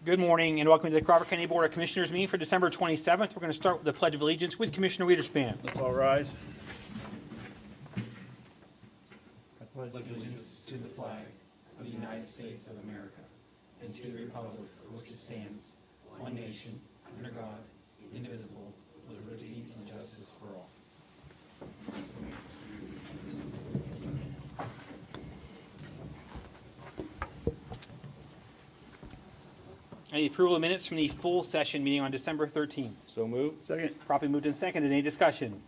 Good morning and welcome to the Crawford County Board of Commissioners meeting for December 27th. We're going to start with the Pledge of Allegiance with Commissioner Wiederspan. Let's all rise. I pledge allegiance to the flag of the United States of America and to the republic for which it stands, one nation, under God, indivisible, with liberty and justice for all. Any approval of minutes from the full session meeting on December 13th? So moved. Second. Properly moved and seconded. Any discussion?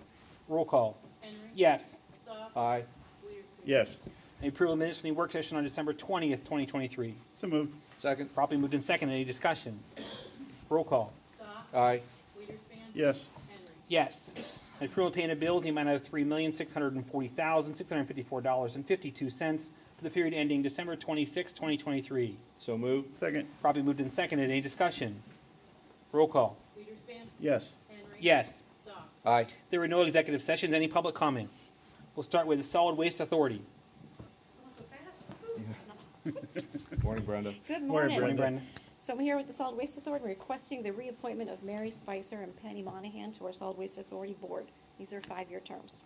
Roll call. Henry. Yes. Soft. Aye. Wiederspoon. Yes. Any approval of minutes from the work session on December 20th, 2023? So moved. Second. Properly moved and seconded. Any discussion? Roll call. Soft. Aye. Wiederspoon. Yes. Henry. Yes. Any approval of paying of bills in the amount of $3,640,654.52 for the period ending December 26, 2023. So moved. Second. Properly moved and seconded. Any discussion? Roll call. Wiederspoon. Yes. Henry. Yes. Soft. Aye. There were no executive sessions. Any public comment? We'll start with the Solid Waste Authority. Going so fast. Morning, Brenda. Good Morning, morning. Morning, Brenda. So I'm here with the Solid Waste Authority requesting the reappointment of Mary Spicer and Penny Monahan to our Solid Waste Authority Board. These are 5-year terms.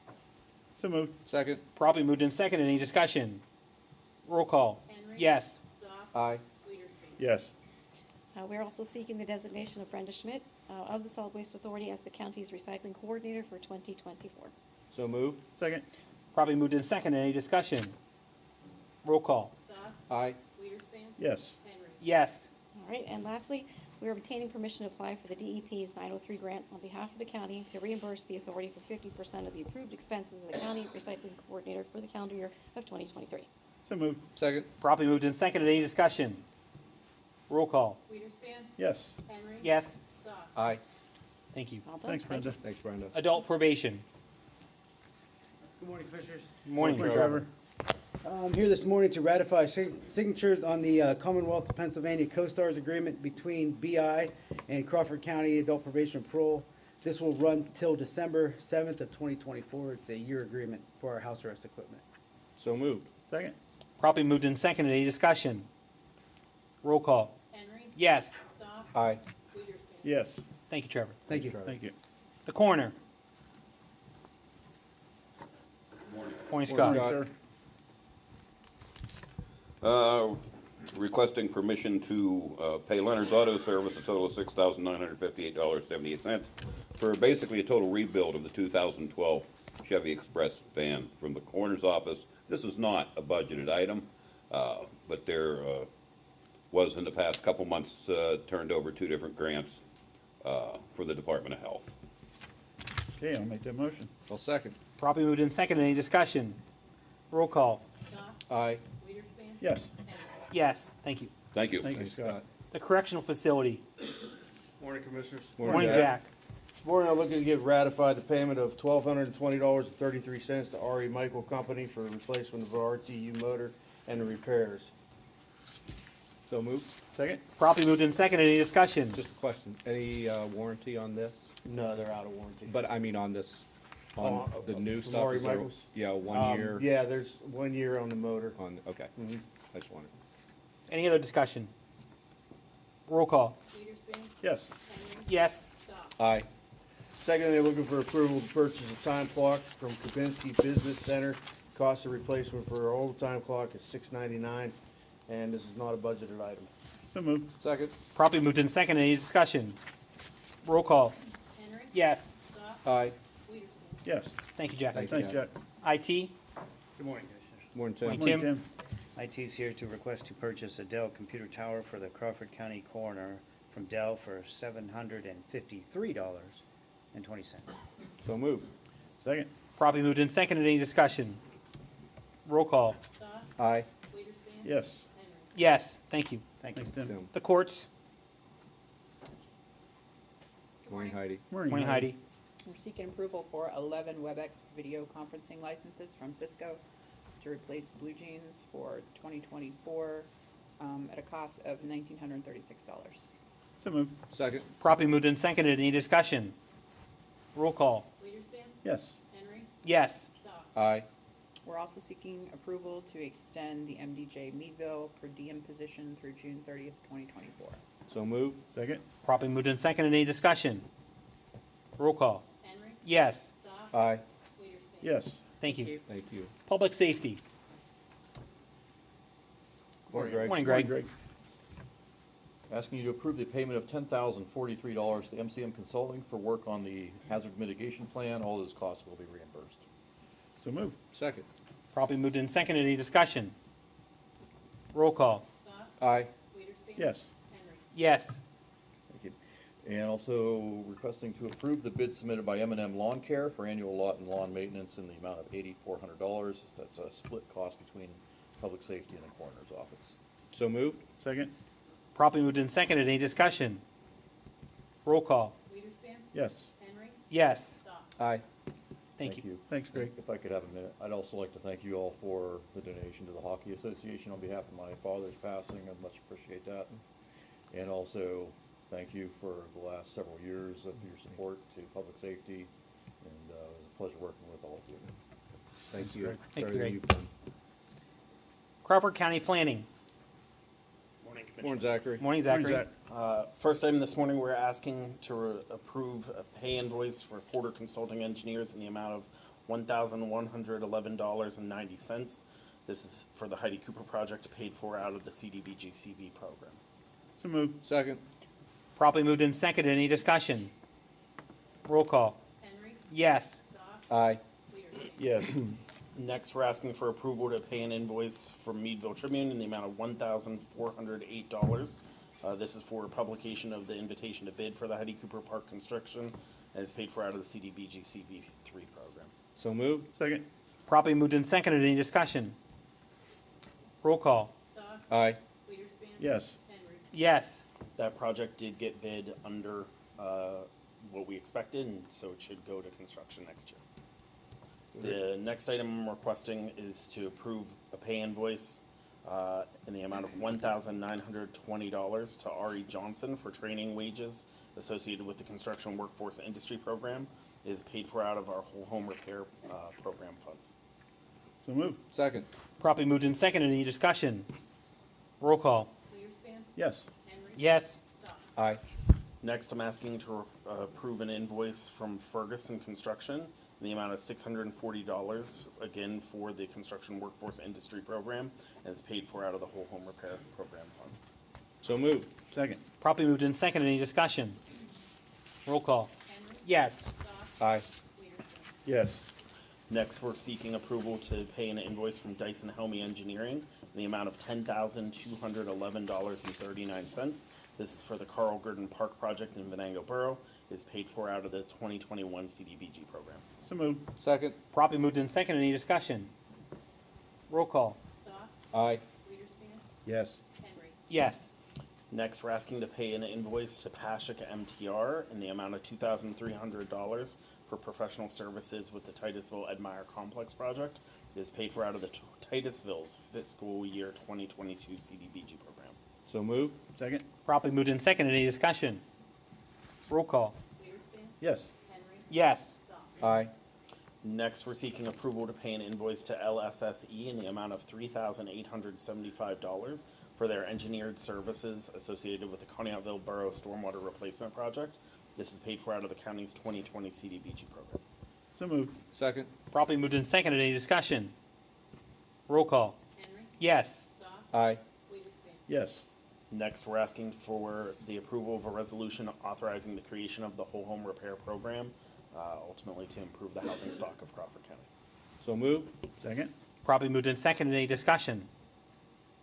So moved. Second. Properly moved and seconded. Any discussion? Roll call. Henry. Yes. Soft. Aye. Wiederspoon. Yes. We're also seeking the designation of Brenda Schmidt of the Solid Waste Authority as the county's recycling coordinator for 2024. So moved. Second. Properly moved and seconded. Any discussion? Roll call. Soft. Aye. Wiederspoon. Yes. Henry. Yes. All right, and lastly, we are obtaining permission to apply for the DEP's 903 grant on behalf of the county to reimburse the authority for 50% of the approved expenses of the county recycling coordinator for the calendar year of 2023. So moved. Second. Properly moved and seconded. Any discussion? Roll call. Wiederspoon. Yes. Henry. Yes. Soft. Aye. Thank you. All done. Thanks, Thank you. Brenda. Thanks, Brenda. Adult probation. Good morning, Commissioners. Morning, Morning, Trevor. I'm here this morning to ratify signatures on the Commonwealth of Pennsylvania Co-Stars Agreement between BI and Crawford County Adult Probation and Parole. This will run till December 7th of 2024. It's a year agreement for our house arrest equipment. So moved. Second. Properly moved and seconded. Any discussion? Roll call. Henry. Yes. Soft. Aye. Wiederspoon. Yes. Thank you, Trevor. Thank you. Thank you. The coroner. Morning, Scott. Morning, sir. Requesting permission to pay Leonard's Auto Service a total of $6,958.78 for basically a total rebuild of the 2012 Chevy Express van from the coroner's office. This is not a budgeted item, but there was in the past couple months turned over 2 different grants for the Department of Health. Okay, I'll make that motion. I'll second. Properly moved and seconded. Any discussion? Roll call. Soft. Aye. Wiederspoon. Yes. Henry. Yes. Thank you. Thank you. Thank you, Thanks, Scott. The correctional facility. Morning, Commissioners. Morning, Jack. This morning, I'm looking to give ratified the payment of $1,220.33 to R.E. Michael Company for replacement of our RTU motor and the repairs. So moved. Second. Properly moved and seconded. Any discussion? Just a question. Any warranty on this? No, they're out of warranty. But I mean on this, on the new from stuff? R.E. is there- Michaels? Yeah, 1 year. Yeah, there's 1 year on the motor. On, okay. Mhm. I just wanted. Any other discussion? Roll call. Wiederspoon. Yes. Henry. Yes. Soft. Aye. Secondly, they're looking for approval to purchase a time clock from Kabinski Business Center. Cost of replacement for our old time clock is $699, and this is not a budgeted item. So moved. Second. Properly moved and seconded. Any discussion? Roll call. Henry. Yes. Soft. Aye. Wiederspoon. Yes. Thank you, Jack. Thank Thanks, Jack. IT. Good morning, Commissioners. Morning, Tim. Morning. Morning, Tim. IT is here to request to purchase a Dell computer tower for the Crawford County Coroner from Dell for $753.20. So moved. Second. Properly moved and seconded. Any discussion? Roll call. Soft. Aye. Wiederspoon. Yes. Henry. Yes. Thank you. Thank you. Thanks, Tim. Tim. The courts. Morning, Heidi. Morning, Heidi. We're seeking approval for 11 WebEx video conferencing licenses from Cisco to replace Blue Jeans for 2024 at a cost of $1,936. So moved. Second. Properly moved and seconded. Any discussion? Roll call. Wiederspoon. Yes. Henry. Yes. Soft. Aye. We're also seeking approval to extend the MDJ Meadville per diem position through June 30th, 2024. So moved. Second? Properly moved and seconded. Any discussion? Roll call. Henry. Yes. Soft. Aye. Wiederspin. Yes. Thank you. Thank you. Public safety. Morning, Greg. Morning, Greg. Greg. Asking you to approve the payment of $10,043 to MCM Consulting for work on the hazard mitigation plan. All those costs will be reimbursed. So moved. Second. Properly moved and seconded. Any discussion? Roll call. Soft. Aye. Wiederspin. Yes. Henry. Yes. Thank you. And also requesting to approve the bid submitted by M&M Lawn Care for annual lot and lawn maintenance in the amount of $8,400. That's a split cost between public safety and the coroner's office. So moved. Second? Properly moved and seconded. Any discussion? Roll call. Wiederspin. Yes. Henry. Yes. Soft. Aye. Thank you. Thanks, Greg. If I could have a minute, I'd also like to thank you all for the donation to the Hockey Association on behalf of my father's passing. I much appreciate that. And also, thank you for the last several years of your support to public safety. And it was a pleasure working with all of you. Thank you. Greg. Thank you, Better than Greg. you've done. Crawford County Planning. Morning, Zachary. Morning, Morning, Zachary. Zach. First item this morning, we're asking to approve a pay invoice for Porter Consulting Engineers in the amount of $1,111.90. This is for the Heidi Cooper project paid for out of the CDBG-CV program. So moved. Second. Properly moved and seconded. Any discussion? Roll call. Henry. Yes. Soft. Aye. Wiederspin. Yes. Next, we're asking for approval to pay an invoice from Meadville Tribune in the amount of $1,408. This is for publication of the invitation to bid for the Heidi Cooper Park construction, and is paid for out of the CDBG-CV3 program. So moved. Second? Properly moved and seconded. Any discussion? Roll call. Soft. Aye. Wiederspin. Yes. Henry. Yes. That project did get bid under what we expected, and so it should go to construction next year. The next item I'm requesting is to approve a pay invoice in the amount of $1,920 to R.E. Johnson for training wages associated with the Construction Workforce Industry Program. It is paid for out of our whole home repair program funds. So moved. Second. Properly moved and seconded. Any discussion? Roll call. Wiederspin. Yes. Henry. Yes. Soft. Aye. Next, I'm asking to approve an invoice from Ferguson Construction in the amount of $640, again for the Construction Workforce Industry Program, and it's paid for out of the whole home repair program funds. So moved. Second? Properly moved and seconded. Any discussion? Roll call. Henry. Yes. Soft. Aye. Wiederspin. Yes. Next, we're seeking approval to pay an invoice from Dyson Helmy Engineering in the amount of $10,211.39. This is for the Carl Gurdon Park project in Venango Borough. It's paid for out of the 2021 CDBG program. So moved. Second. Properly moved and seconded. Any discussion? Roll call. Soft. Aye. Wiederspin. Yes. Henry. Yes. Next, we're asking to pay an invoice to Pashika MTR in the amount of $2,300 for professional services with the Titusville Admire Complex project. It is paid for out of the Titusville's fiscal year 2022 CDBG program. So moved. Second? Properly moved and seconded. Any discussion? Roll call. Wiederspin. Yes. Henry. Yes. Soft. Aye. Next, we're seeking approval to pay an invoice to LSSE in the amount of $3,875 for their engineered services associated with the Conneautville Borough Stormwater Replacement Project. This is paid for out of the county's 2020 CDBG program. So moved. Second. Properly moved and seconded. Any discussion? Roll call. Henry. Yes. Soft. Aye. Wiederspin. Yes. Next, we're asking for the approval of a resolution authorizing the creation of the whole home repair program, ultimately to improve the housing stock of Crawford County. So moved. Second? Properly moved and seconded. Any discussion?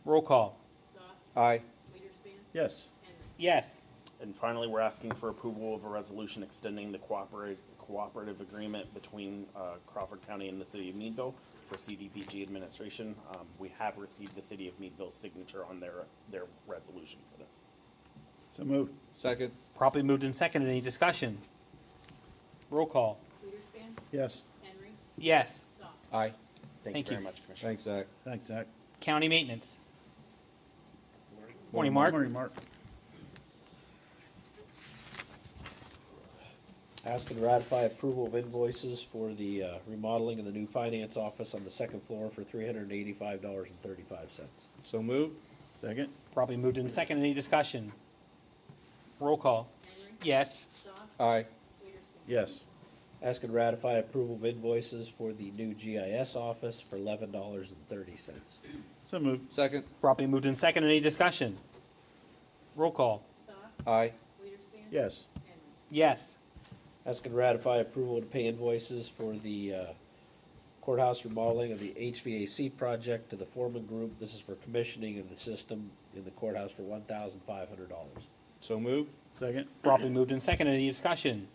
Roll call. Soft. Aye. Wiederspin. Yes. Henry. Yes. And finally, we're asking for approval of a resolution extending the cooperative agreement between Crawford County and the City of Meadville for CDBG administration. We have received the City of Meadville's signature on their resolution for this. So moved. Second. Properly moved and seconded. Any discussion? Roll call. Wiederspin. Yes. Henry. Yes. Soft. Aye. Thank Thank you very you. much, Commissioner. Thanks, Zach. Thanks, Zach. County maintenance. Morning, Mark. Morning, Mark. Ask and ratify approval of invoices for the remodeling of the new finance office on the second floor for $385.35. So moved. Second? Properly moved and seconded. Any discussion? Roll call. Henry. Yes. Goff. Aye. Weiderspan. Yes. Ask and ratify approval of invoices for the new GIS office for $11.30. So moved. Second. Properly moved in second. Any discussion? Roll call. Goff. Aye. Weiderspan. Yes. Henry. Yes. Ask and ratify approval to pay invoices for the courthouse remodeling of the HVAC project to the Foreman Group. This is for commissioning of the system in the courthouse for $1,500. So moved. Second. Properly moved in second. Any discussion?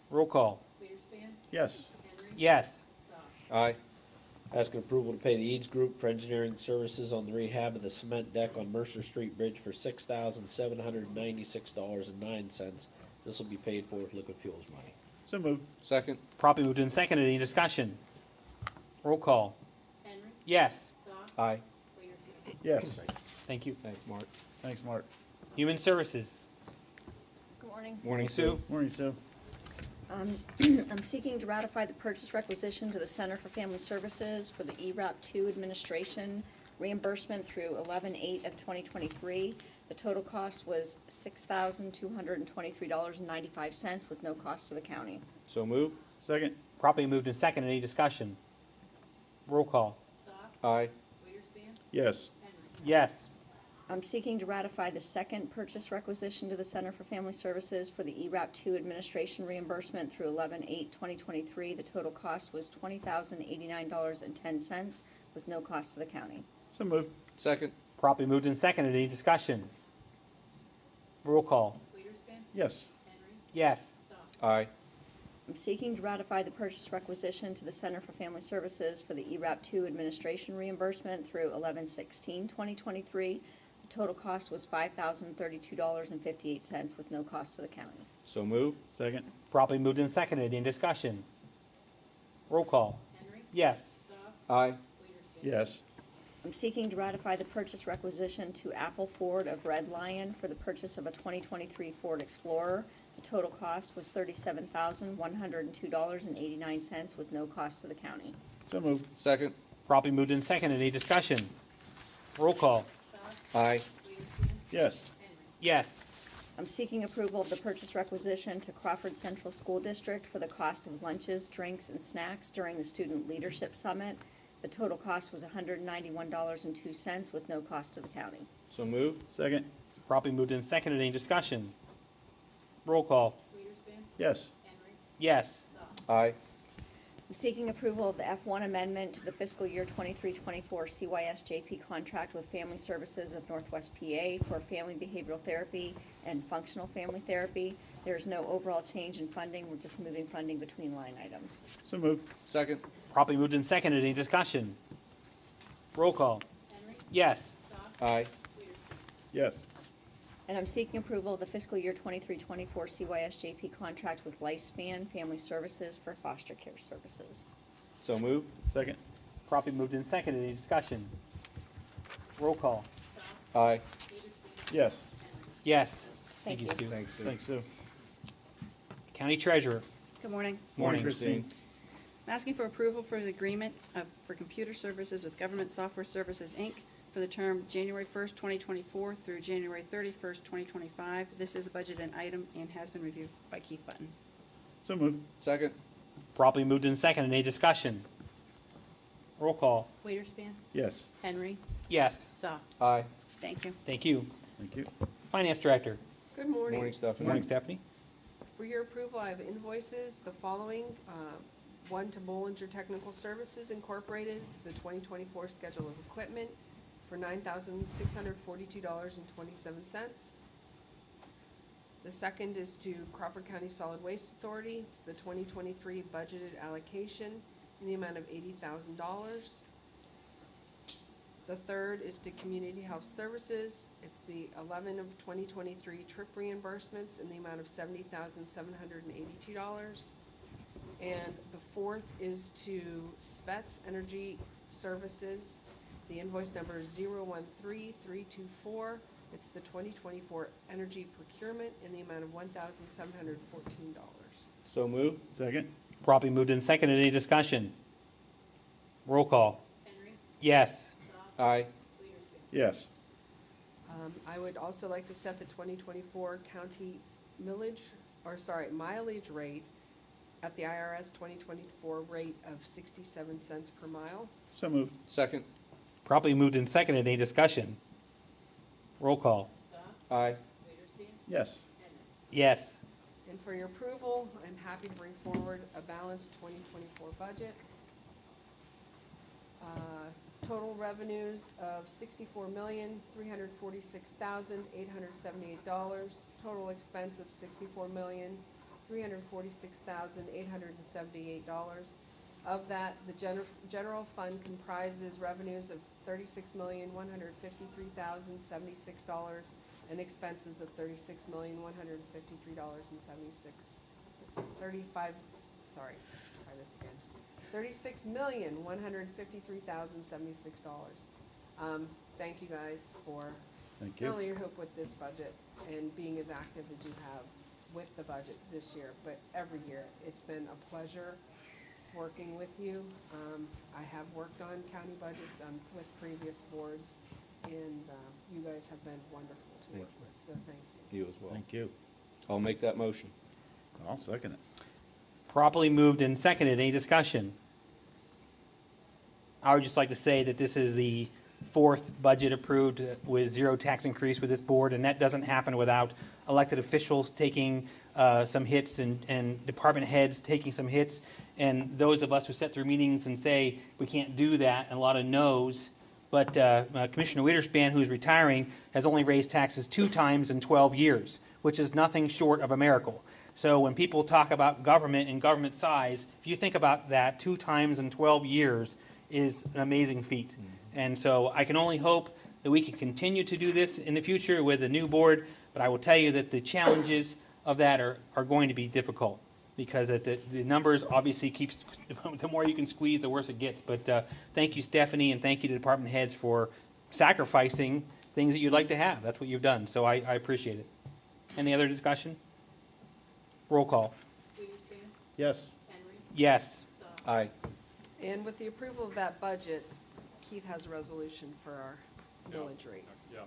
Roll call. Weiderspan. Yes. Henry. Yes. Goff. Aye. Asking approval to pay the Eads Group for engineering services on the rehab of the cement deck on Mercer Street Bridge for $6,796.09. This will be paid for with liquid fuels money. So moved. Second. Properly moved in second. Any discussion? Roll call. Henry. Yes. Goff. Aye. Weiderspan. Yes. Thank you. Thanks, Mark. Thanks, Mark. Human Services. Good morning. Morning, Sue. Morning, Sue. I'm seeking to ratify the purchase requisition to the Center for Family Services for the ERAP 2 administration reimbursement through 11/8 of 2023. The total cost was $6,223.95 with no cost to the county. So moved. Second. Properly moved in second. Any discussion? Roll call. Goff. Aye. Weiderspan. Yes. Henry. Yes. I'm seeking to ratify the second purchase requisition to the Center for Family Services for the ERAP 2 administration reimbursement through 11/8/2023. The total cost was $20,089.10 with no cost to the county. So moved. Second. Properly moved in second. Any discussion? Roll call. Weiderspan. Yes. Henry. Yes. Goff. Aye. I'm seeking to ratify the purchase requisition to the Center for Family Services for the ERAP 2 administration reimbursement through 11/16/2023. The total cost was $5,032.58 with no cost to the county. So moved. Second. Properly moved in second. Any discussion? Roll call. Henry. Yes. Goff. Aye. Weiderspan. Yes. I'm seeking to ratify the purchase requisition to Apple Ford of Red Lion for the purchase of a 2023 Ford Explorer. The total cost was $37,102.89 with no cost to the county. So moved. Second. Properly moved in second. Any discussion? Roll call. Goff. Aye. Weiderspan. Yes. Henry. Yes. I'm seeking approval of the purchase requisition to Crawford Central School District for the cost of lunches, drinks, and snacks during the Student Leadership Summit. The total cost was $191.02 with no cost to the county. So moved. Second. Properly moved in second. Any discussion? Roll call. Weiderspan. Yes. Henry. Yes. Goff. Aye. I'm seeking approval of the F1 amendment to the fiscal year 23-24 CYS-JP contract with Family Services of Northwest PA for family behavioral therapy and functional family therapy. There's no overall change in funding. We're just moving funding between line items. So moved. Second. Properly moved in second. Any discussion? Roll call. Henry. Yes. Goff. Aye. Weiderspan. Yes. And I'm seeking approval of the fiscal year 23-24 CYS-JP contract with Lifespan Family Services for foster care services. So moved. Second. Properly moved in second. Any discussion? Roll call. Goff. Aye. Weiderspan. Yes. Henry. Yes. Thank you. Sue. Thanks, Sue. Thanks, Sue. County Treasurer. Good morning. Morning. Christine. I'm asking for approval for the agreement for computer services with Government Software Services, Inc. for the term January 1st, 2024 through January 31st, 2025. This is a budgeted item and has been reviewed by Keith Button. So moved. Second. Properly moved in second. Any discussion? Roll call. Weiderspan. Yes. Henry. Yes. Goff. Aye. Thank you. Thank you. Thank you. Finance Director. Good morning. Morning, Stephanie. Morning, Stephanie. For your approval, I have invoices, the following, one to Bollinger Technical Services Incorporated, the 2024 Schedule of Equipment for $9,642.27. The second is to Crawford County Solid Waste Authority, it's the 2023 budgeted allocation in the amount of $80,000. The third is to Community Health Services. It's the 11 of 2023 trip reimbursements in the amount of $70,782. And the fourth is to Svets Energy Services. The invoice number is 013324. It's the 2024 energy procurement in the amount of $1,714. So moved. Second. Properly moved in second. Any discussion? Roll call. Henry. Yes. Goff. Aye. Weiderspan. Yes. I would also like to set the 2024 county mileage rate at the IRS 2024 rate of 67 cents per mile. So moved. Second. Properly moved and seconded. Any discussion? Roll call. Aye. Yes. Yes. And for your approval, I'm happy to bring forward a balanced 2024 budget. Total revenues of $64,346,878. Total expense of $64,346,878. Of that, the general fund comprises revenues of $36,153,076 and expenses of $36,153,076. Thank you guys for Thank not you. only your help with this budget and being as active as you have with the budget this year, but every year. It's been a pleasure working with you. I have worked on county budgets with previous boards, and you guys have been wonderful to work with, so thank you. You as well. Thank you. I'll make that motion. I'll second it. Properly moved and seconded. Any discussion? I would just like to say that this is the fourth budget approved with zero tax increase with this board, and that doesn't happen without elected officials taking some hits and department heads taking some hits. And those of us who sit through meetings and say we can't do that, and a lot of no's. But Commissioner Wiederspan, who's retiring, has only raised taxes 2 times in 12 years, which is nothing short of a miracle. So when people talk about government and government size, if you think about that, 2 times in 12 years is an amazing feat. And so I can only hope that we can continue to do this in the future with a new board, but I will tell you that the challenges of that are going to be difficult, because the numbers obviously keeps, the more you can squeeze, the worse it gets. But thank you, Stephanie, and thank you to department heads for sacrificing things that you'd like to have. That's what you've done, so I appreciate it. Any other discussion? Roll call. Yes. Yes. Aye. And with the approval of that budget, Keith has a resolution for our millage rate. Yeah,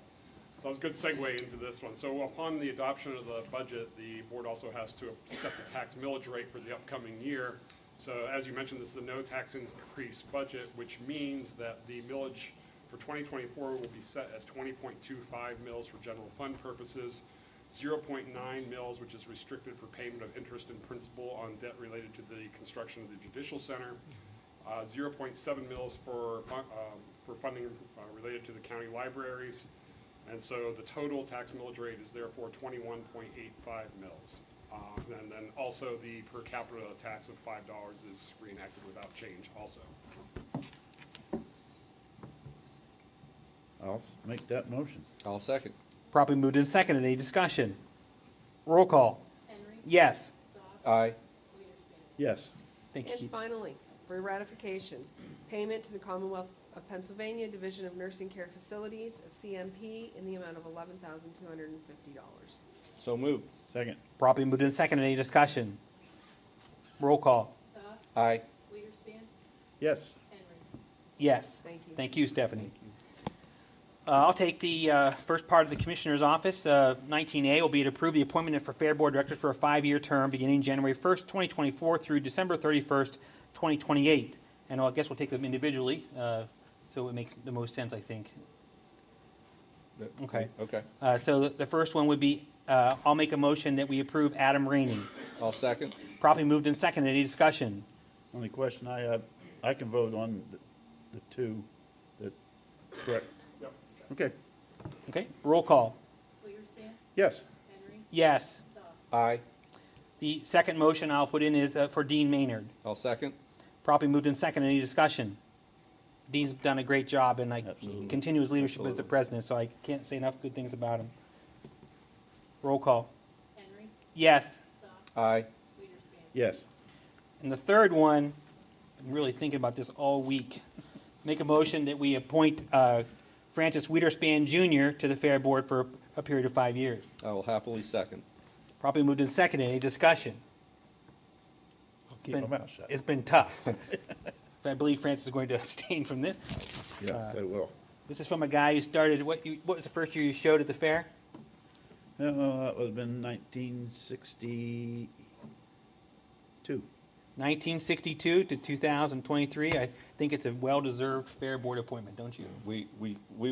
so it's a good segue into this one. So upon the adoption of the budget, the board also has to set the tax millage rate for the upcoming year. So as you mentioned, this is a no tax increase budget, which means that the millage for 2024 will be set at 20.25 mils for general fund purposes, 0.9 mils, which is restricted for payment of interest and principal on debt related to the construction of the Judicial Center, 0.7 mils for funding related to the county libraries, and so the total tax millage rate is therefore 21.85 mils. And then also the per capita tax of $5 is reenacted without change also. I'll make that motion. I'll second. Properly moved and seconded. Any discussion? Roll call. Yes. Aye. Yes. Thank And you. finally, for ratification, payment to the Commonwealth of Pennsylvania Division of Nursing Care Facilities at CMP in the amount of $11,250. So moved. Second. Properly moved and seconded. Any discussion? Roll call. Aye. Yes. Yes. Thank you. Thank you, Stephanie. I'll take the first part of the Commissioner's office. 19A will be to approve the appointment for Fair Board Directors for a 5-year term beginning January 1st, 2024 through December 31st, 2028. And I guess we'll take them individually, so it makes the most sense, I think. Okay. Okay. So the first one would be, I'll make a motion that we approve Adam Rainey. I'll second. Properly moved and seconded. Any discussion? Only question I have, I can vote on the 2 that, correct? Yep. Okay. Okay, roll call. Yes. Yes. Aye. The second motion I'll put in is for Dean Maynard. I'll second. Properly moved and seconded. Any discussion? Dean's done a great job, and I Absolutely. continue his leadership as the Absolutely. president, so I can't say enough good things about him. Roll call. Yes. Aye. Yes. And the third one, I'm really thinking about this all week. Make a motion that we appoint Francis Wiederspan Jr. to the Fair Board for a period of 5 years. I will happily second. Properly moved and seconded. Any discussion? Keep my mouth shut. It's been tough. I believe Francis is going to abstain from this. Yes, I will. This is from a guy who started, what was the first year you showed at the fair? That would have been 1962. 1962 to 2023. I think it's a well-deserved fair board appointment, don't you? We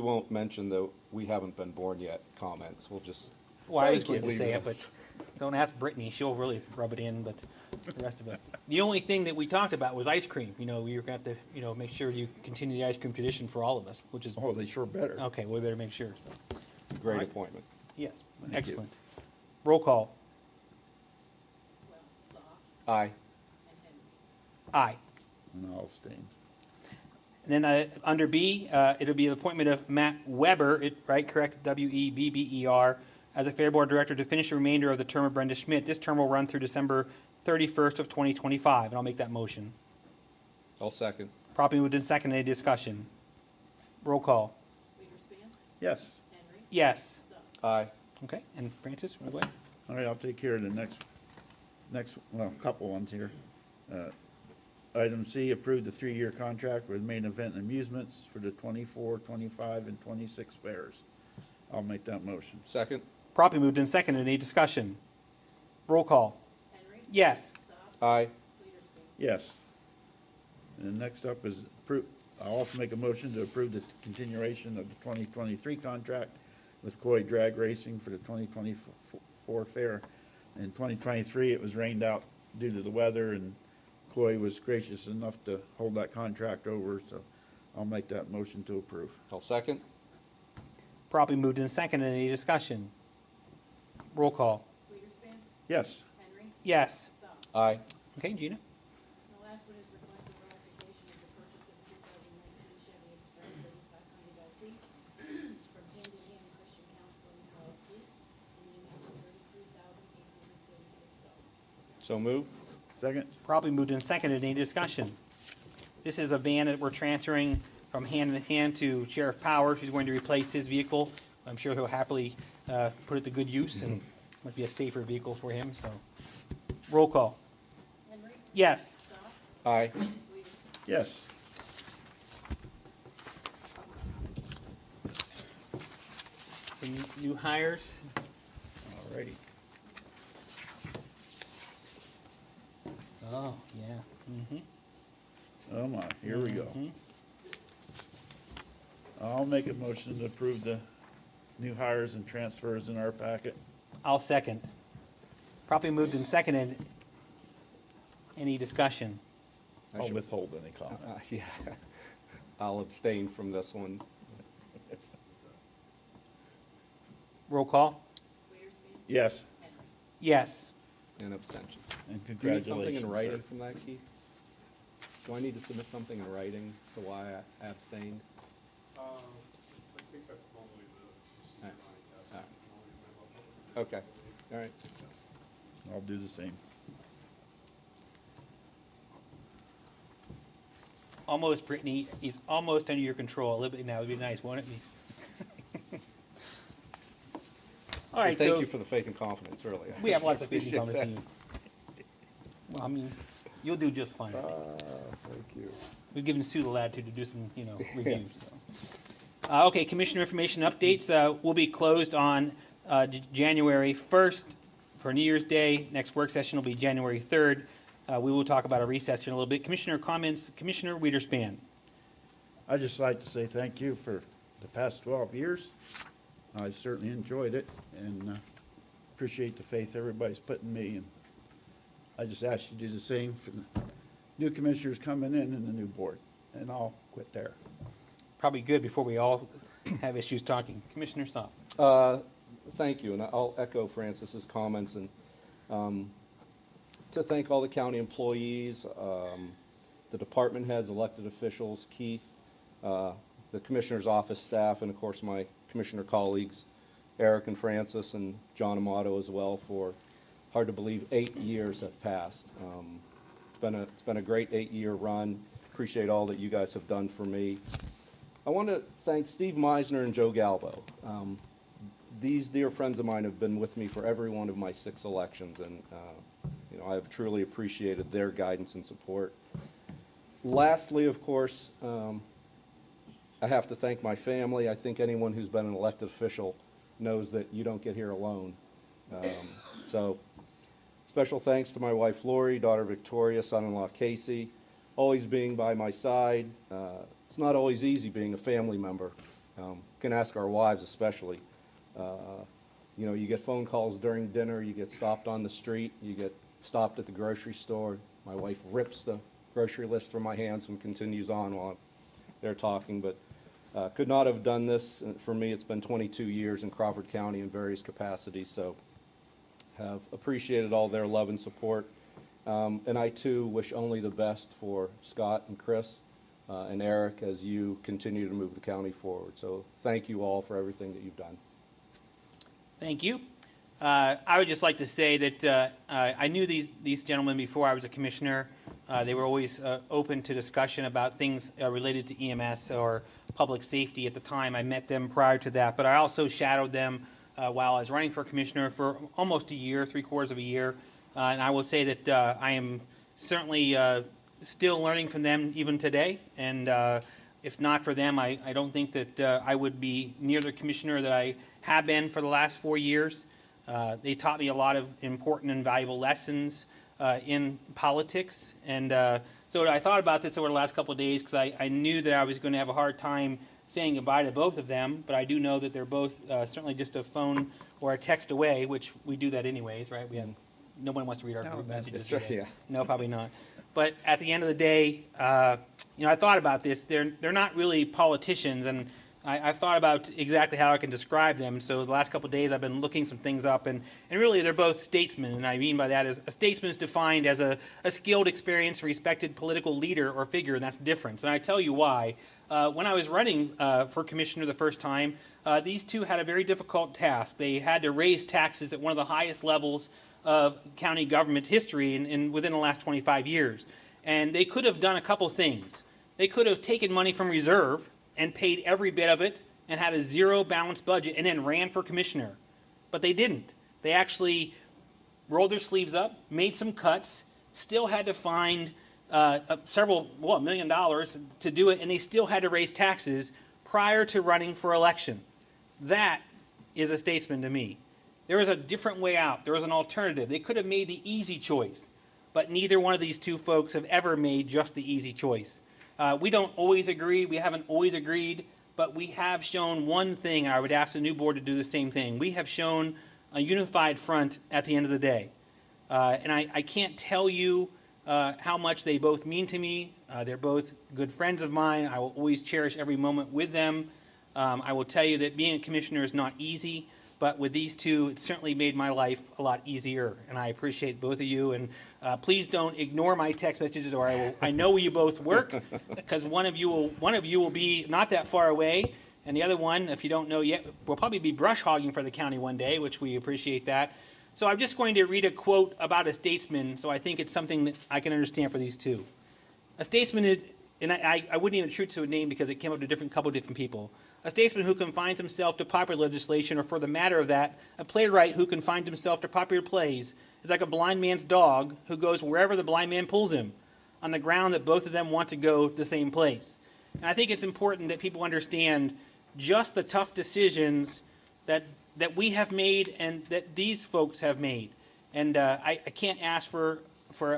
won't mention the "we haven't been born yet" comments. We'll just. Well, I was Thank going you. to say it, but don't ask Brittany. She'll really rub it in, but the rest of us. The only thing that we talked about was ice cream. You know, we were going to, make sure you continue the ice cream tradition for all of us, which is, Oh, they sure better. okay, we better make sure, so. Great All right. appointment. Yes, Thank you. excellent. Roll call. Aye. Aye. And I'll abstain. And then under B, it'll be the appointment of Matt Weber, correct, Webber, as a Fair Board Director to finish the remainder of the term of Brenda Schmidt. This term will run through December 31st of 2025, and I'll make that motion. I'll second. Properly moved and seconded. Any discussion? Roll call. Yes. Yes. Aye. Okay, and Francis, go ahead. All right, I'll take care of the next, well, couple ones here. Item C, approve the 3-year contract with Main Event Amusements for the 24, 25, and 26 fairs. I'll make that motion. Second. Properly moved and seconded. Any discussion? Roll call. Yes. Aye. Yes. And next up is I'll also make a motion to approve the continuation of the 2023 contract with Coy Drag Racing for the 2024 fair. In 2023, it was rained out due to the weather, and Coy was gracious enough to hold that contract over, so I'll make that motion to approve. I'll second. Properly moved and seconded. Any discussion? Roll call. Yes. Yes. Aye. Okay, Gina? The last one is requested ratification of the purchase of the 2019 Chevy Express 3500 LT from Hand in Hand Christian Counseling LLC in the amount of $33,836. So moved. Second? Properly moved and seconded. Any discussion? This is a van that we're transferring from Hand in Hand to Sheriff Powers. He's going to replace his vehicle. I'm sure he'll happily put it to good use and might be a safer vehicle for him, so. Roll call. Yes. Aye. Yes. Some new hires. All righty. Oh, yeah. Mm-hmm. Oh my, here we go. I'll make a motion to approve the new hires and transfers in our packet. I'll second. Properly moved and seconded. Any discussion? I I'll should- withhold any comment. Yeah. I'll abstain from this one. Roll call. Yes, Yes. And abstention. and Do you need congratulations, something in sir. writing from that, Keith? Do I need to submit something in writing to why I abstained? I think that's normally the Alright. yes. Alright. Normally Okay, all right. I'll do the same. Almost, Brittany. He's almost under your control. A little bit now. It'd be nice, won't it? All right, Thank so you for the faith and confidence earlier. we have lots of faith in Appreciate confidence in you. Well, I mean, you'll do just fine. Thank you. We've given Sue the latitude to do some, reviews. So. Okay, commissioner information updates. Will be closed on January 1st for New Year's Day. Next work session will be January 3rd. We will talk about a recess in a little bit. Commissioner comments. Commissioner Wiederspan. I'd just like to say thank you for the past 12 years. I certainly enjoyed it and appreciate the faith everybody's put in me. And I just ask you to do the same for the new commissioners coming in and the new board. And I'll quit there. Probably good before we all have issues talking. Commissioner Sopp. Thank you, and I'll echo Francis's comments and to thank all the county employees, the department heads, elected officials, Keith, the commissioner's office staff, and of course my commissioner colleagues, Eric and Francis and John Amato as well, for hard to believe 8 years have passed. It's been a great 8-year run. Appreciate all that you guys have done for me. I want to thank Steve Meisner and Joe Galbo. These dear friends of mine have been with me for every one of my 6 elections, and I have truly appreciated their guidance and support. Lastly, of course, I have to thank my family. I think anyone who's been an elected official knows that you don't get here alone. So special thanks to my wife Lori, daughter Victoria, son-in-law Casey, always being by my side. It's not always easy being a family member. Can ask our wives especially. You know, you get phone calls during dinner, you get stopped on the street, you get stopped at the grocery store. My wife rips the grocery list from my hands and continues on while they're talking, but could not have done this. For me, it's been 22 years in Crawford County in various capacities, so have appreciated all their love and support. And I too wish only the best for Scott and Chris and Eric as you continue to move the county forward. So thank you all for everything that you've done. Thank you. I would just like to say that I knew these gentlemen before I was a commissioner. They were always open to discussion about things related to EMS or public safety at the time. I met them prior to that, but I also shadowed them while I was running for commissioner for almost a year, 3/4 of a year. And I will say that I am certainly still learning from them even today. And if not for them, I don't think that I would be near the commissioner that I have been for the last 4 years. They taught me a lot of important and valuable lessons in politics. And so I thought about this over the last couple of days because I knew that I was going to have a hard time saying goodbye to both of them, but I do know that they're both certainly just a phone or a text away, which we do that anyways, right? No one wants to read our group messages. Right, yeah. No, probably not. But at the end of the day, I thought about this. They're not really politicians, and I've thought about exactly how I can describe them. So the last couple of days, I've been looking some things up, and really they're both statesmen. And I mean by that is a statesman is defined as a skilled, experienced, respected political leader or figure, and that's different. And I tell you why. When I was running for commissioner the first time, these two had a very difficult task. They had to raise taxes at one of the highest levels of county government history in within the last 25 years. And they could have done a couple things. They could have taken money from reserve and paid every bit of it and had a zero balanced budget and then ran for commissioner. But they didn't. They actually rolled their sleeves up, made some cuts, still had to find $1 million to do it, and they still had to raise taxes prior to running for election. That is a statesman to me. There was a different way out. There was an alternative. They could have made the easy choice, but neither one of these two folks have ever made just the easy choice. We don't always agree. We haven't always agreed, but we have shown one thing, and I would ask the new board to do the same thing. We have shown a unified front at the end of the day. And I can't tell you how much they both mean to me. They're both good friends of mine. I will always cherish every moment with them. I will tell you that being a commissioner is not easy. But with these two, it certainly made my life a lot easier, and I appreciate both of you. And please don't ignore my text messages, or I know where you both work, because one of you will be not that far away, and the other one, if you don't know yet, will probably be brush hogging for the county one day, which we appreciate that. So I'm just going to read a quote about a statesman, so I think it's something that I can understand for these two. A statesman is, and I wouldn't even attribute to a name because it came up to a couple different people. A statesman who confines himself to popular legislation, or for the matter of that, a playwright who confines himself to popular plays, is like a blind man's dog who goes wherever the blind man pulls him, on the ground that both of them want to go the same place. And I think it's important that people understand just the tough decisions that we have made and that these folks have made. And I can't ask for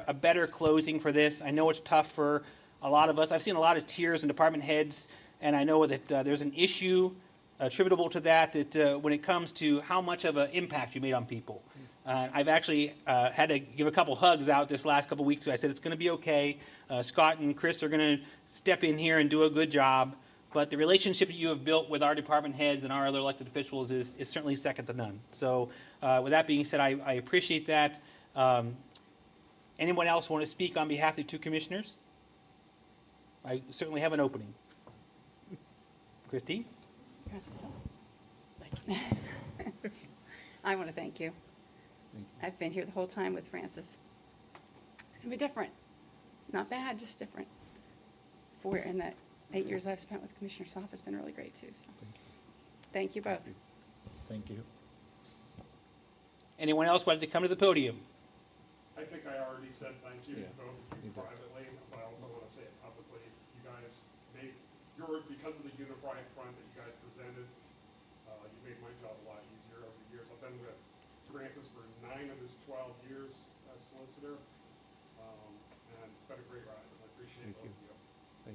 a better closing for this. I know it's tough for a lot of us. I've seen a lot of tears in department heads. And I know that there's an issue attributable to that when it comes to how much of an impact you made on people. I've actually had to give a couple hugs out this last couple weeks. So I said it's going to be okay. Scott and Chris are going to step in here and do a good job. But the relationship that you have built with our department heads and our other elected officials is certainly second to none. So with that being said, I appreciate that. Anyone else want to speak on behalf of the two commissioners? I certainly have an opening. Christine? I want to thank you. I've been here the whole time with Francis. It's going to be different. Not bad, just different. And that 8 years I've spent with Commissioner Soff has been really great too. So thank you both. Thank you. Anyone else wanted to come to the podium? I think I already said thank you to both of you privately, but I also want to say it publicly. You guys made your because of the unified front that you guys presented, you made my job a lot easier over the years. I've been with Francis for 9 of his 12 years as solicitor, and it's been a great ride. I appreciate both of you.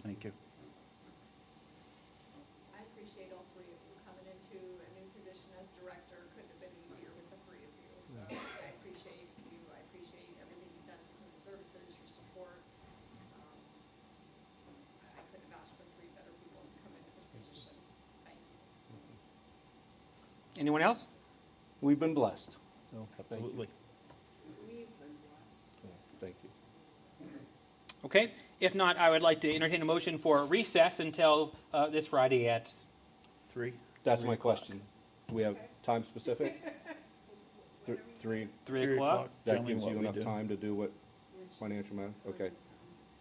Thank you. I appreciate all three of you coming into a new position as director. Couldn't have been easier with the three of you. So I appreciate you. I appreciate everything you've done for human services, your support. I couldn't have asked for three better people to come into this position. Thank you. Anyone else? We've been blessed. So, thank you. Absolutely. We've been blessed. Thank you. Okay, if not, I would like to entertain a motion for recess until this Friday at, 3? That's my question. Do we have time specific? 3. 3 o'clock? That Generally gives what you we enough do. time to do what financial matter? Okay.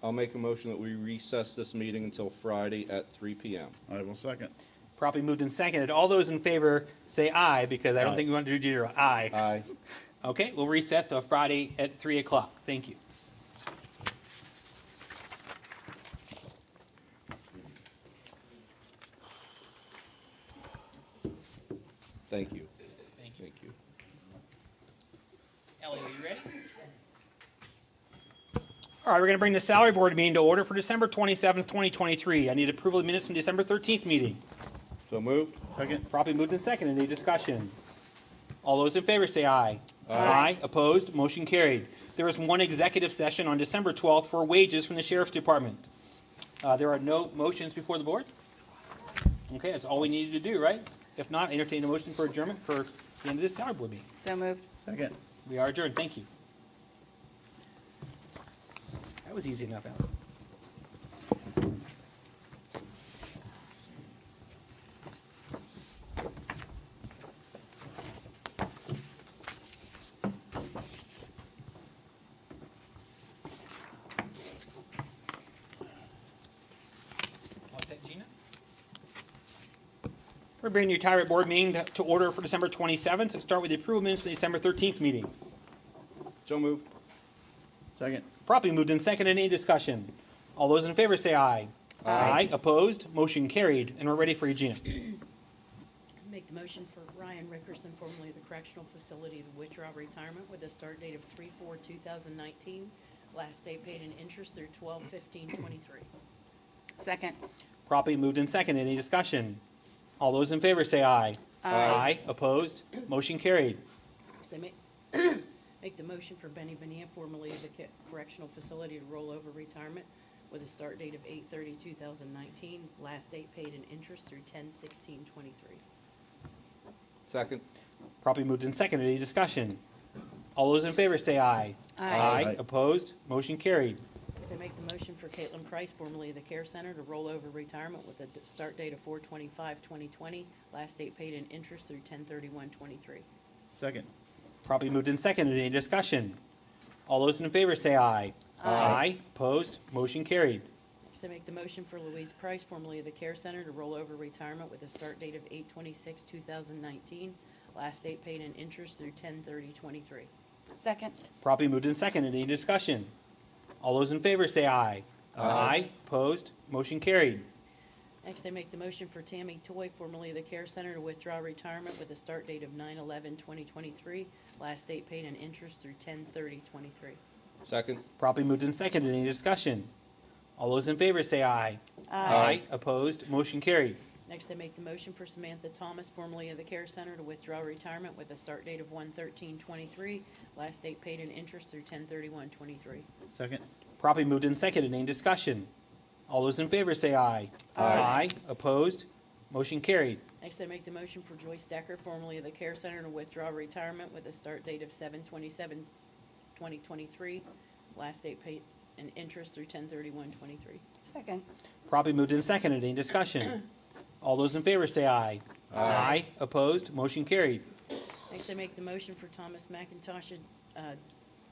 I'll make a motion that we recess this meeting until Friday at 3 PM. I will second. Properly moved and seconded. All those in favor say aye, because I don't Aye. think we want to do zero. Aye. Aye. Okay, we'll recess till Friday at 3 o'clock. Thank you. Thank you. Thank you. Thank you. Ellie, are you ready? All right, we're going to bring the salary board meeting to order for December 27th, 2023. I need approval of minutes from December 13th meeting. So moved? Second? Properly moved and seconded. Any discussion? All those in favor say aye. Aye. Opposed? Motion carried. There was one executive session on December 12th for wages from the Sheriff's Department. There are no motions before the board? Okay, that's all we needed to do, right? If not, entertain a motion for adjournment for the end of this salary board meeting. So moved. Second. We are adjourned. Thank you. That was easy enough, Alan. What's that, Gina? We're bringing your retirement board meeting to order for December 27th. Let's start with the approval minutes for the December 13th meeting. So moved? Second. Properly moved and seconded. Any discussion? All those in favor say aye. Aye. Opposed? Motion carried. And we're ready for you, Gina. Make the motion for Ryan Rickerson, formerly of the Correctional Facility to withdraw retirement with a start date of 3/4/2019. Last day paid in interest through 12/15/23. Second. Properly moved and seconded. Any discussion? All those in favor say aye. Aye. Opposed? Motion carried. So they make the motion for Benny Benia, formerly of the Correctional Facility to roll over retirement with a start date of 8/30/2019. Last date paid in interest through 10/16/23. Second? Properly moved and seconded. Any discussion? All those in favor say aye. Aye. Opposed? Motion carried. So they make the motion for Caitlin Price, formerly of the Care Center, to roll over retirement with a start date of 4/25/2020. Last date paid in interest through 10/31/23. Second. Properly moved and seconded. Any discussion? All those in favor say aye. Aye. Opposed? Motion carried. Next, I make the motion for Louise Price, formerly of the Care Center, to roll over retirement with a start date of 8/26/2019. Last date paid in interest through 10/30/23. Second. Properly moved and seconded. Any discussion? All those in favor say aye. Aye. Opposed? Motion carried. Next, I make the motion for Tammy Toy, formerly of the Care Center, to withdraw retirement with a start date of 9/11/2023. Last date paid in interest through 10/30/23. Second? Properly moved and seconded. Any discussion? All those in favor say aye. Aye. Opposed? Motion carried. Next, I make the motion for Samantha Thomas, formerly of the Care Center, to withdraw retirement with a start date of 1/13/23. Last date paid in interest through 10/31/23. Second. Properly moved and seconded. Any discussion? All those in favor say aye. Aye. Opposed? Motion carried. Next, I make the motion for Joyce Decker, formerly of the Care Center, to withdraw retirement with a start date of 7/27/2023. Last date paid in interest through 10/31/23. Second. Properly moved and seconded. Any discussion? All those in favor say aye. Opposed? Motion carried. Next, I make the motion for Thomas McIntosh,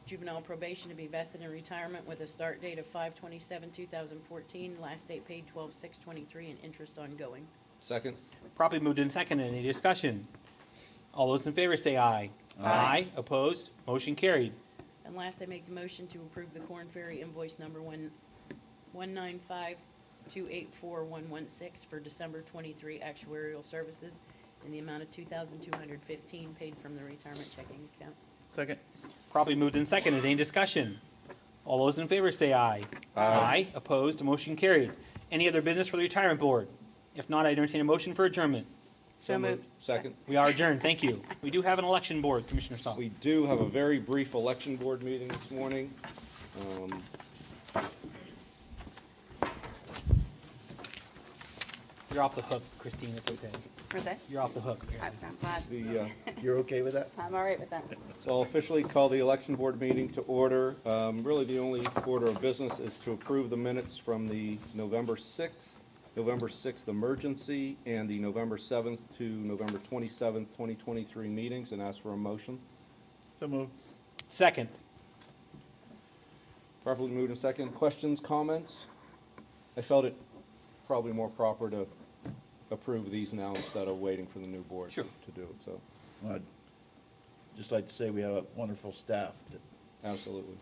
juvenile probation, to be vested in retirement with a start date of 5/27/2014. Last date paid 12/6/23 and interest ongoing. Second? Properly moved and seconded. Any discussion? All those in favor say aye. Opposed? Motion carried. And last, I make the motion to approve the Corn Ferry invoice number 195 284116 for December 23 actuarial services in the amount of $2,215 paid from the retirement checking account. Second. Probably moved and seconded. Any discussion? All those in favor say aye. Aye. Opposed, motion carried. Any other business for the retirement board? If not, I entertain a motion for adjournment. So moved. Second. We are adjourned. Thank you. We do have an election board, Commissioner Saul. We do have a very brief election board meeting this morning. You're off the hook, Christine. It's okay. Where's that? You're off the hook. I'm glad. You're okay with that? I'm all right with that. So I'll officially call the election board meeting to order. Really, the only order of business is to approve the minutes from the November 6th emergency and the November 7th to November 27th, 2023 meetings, and ask for a motion. So moved. Second. Properly moved and second. Questions, comments? I felt it probably more proper to approve these now instead of waiting for the new board Sure. to do it, so, Well, I'd just like to say we have a wonderful staff that absolutely,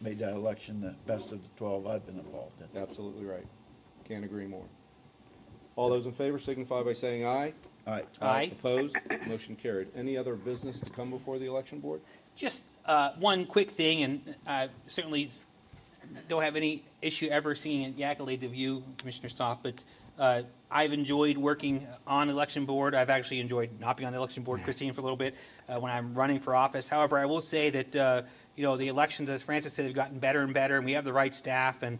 made that election the best of the 12 I've been involved in. absolutely right. Can't agree more. All those in favor signify by saying aye. Aye. Aye. Opposed? Motion carried. Any other business to come before the election board? Just one quick thing, and I certainly don't have any issue ever seeing the accolades of you, Commissioner Stoff, but I've enjoyed working on election board. I've actually enjoyed not being on the election board, Christine, for a little bit when I'm running for office. However, I will say that the elections, as Francis said, have gotten better and better, and we have the right staff. And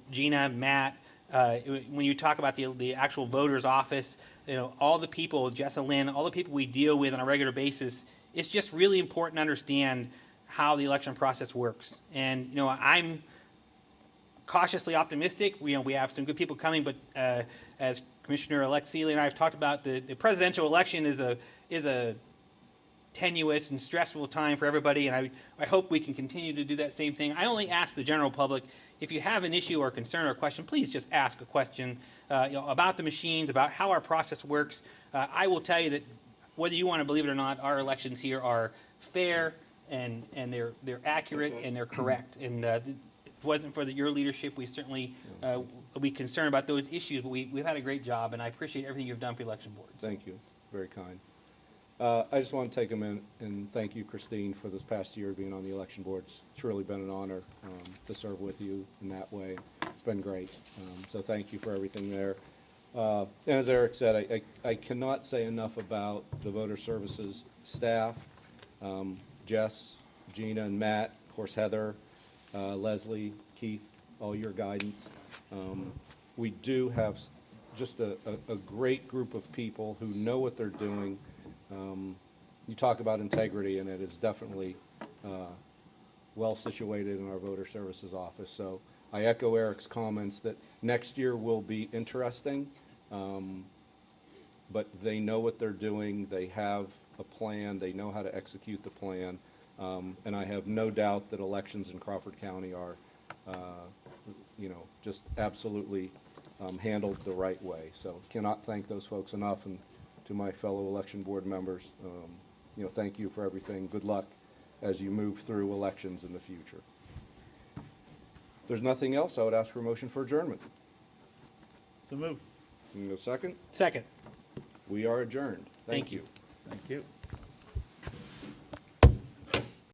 Gina, Matt, when you talk about the actual voter's office, all the people, Jessa Lynn, all the people we deal with on a regular basis, it's just really important to understand how the election process works. And I'm cautiously optimistic. We have some good people coming, but as Commissioner-elect Seeley and I have talked about, the presidential election is a tenuous and stressful time for everybody, and I hope we can continue to do that same thing. I only ask the general public, if you have an issue or concern or a question, please just ask a question about the machines, about how our process works. I will tell you that whether you want to believe it or not, our elections here are fair and they're accurate and they're correct. And if it wasn't for your leadership, we certainly would be concerned about those issues, but we've had a great job, and I appreciate everything you've done for the election board. Thank you. Very kind. I just want to take a minute and thank you, Christine, for this past year being on the election board. It's truly been an honor to serve with you in that way. It's been great. So thank you for everything there. And as Eric said, I cannot say enough about the voter services staff, Jess, Gina, and Matt, of course, Heather, Leslie, Keith, all your guidance. We do have just a great group of people who know what they're doing. You talk about integrity, and it is definitely well situated in our voter services office. So I echo Eric's comments that next year will be interesting, but they know what they're doing. They have a plan. They know how to execute the plan. And I have no doubt that elections in Crawford County are, just absolutely handled the right way. So cannot thank those folks enough. And to my fellow election board members, thank you for everything. Good luck as you move through elections in the future. If there's nothing else, I would ask for a motion for adjournment. So moved. Can you go second? Second. We are adjourned. Thank you. Thank you.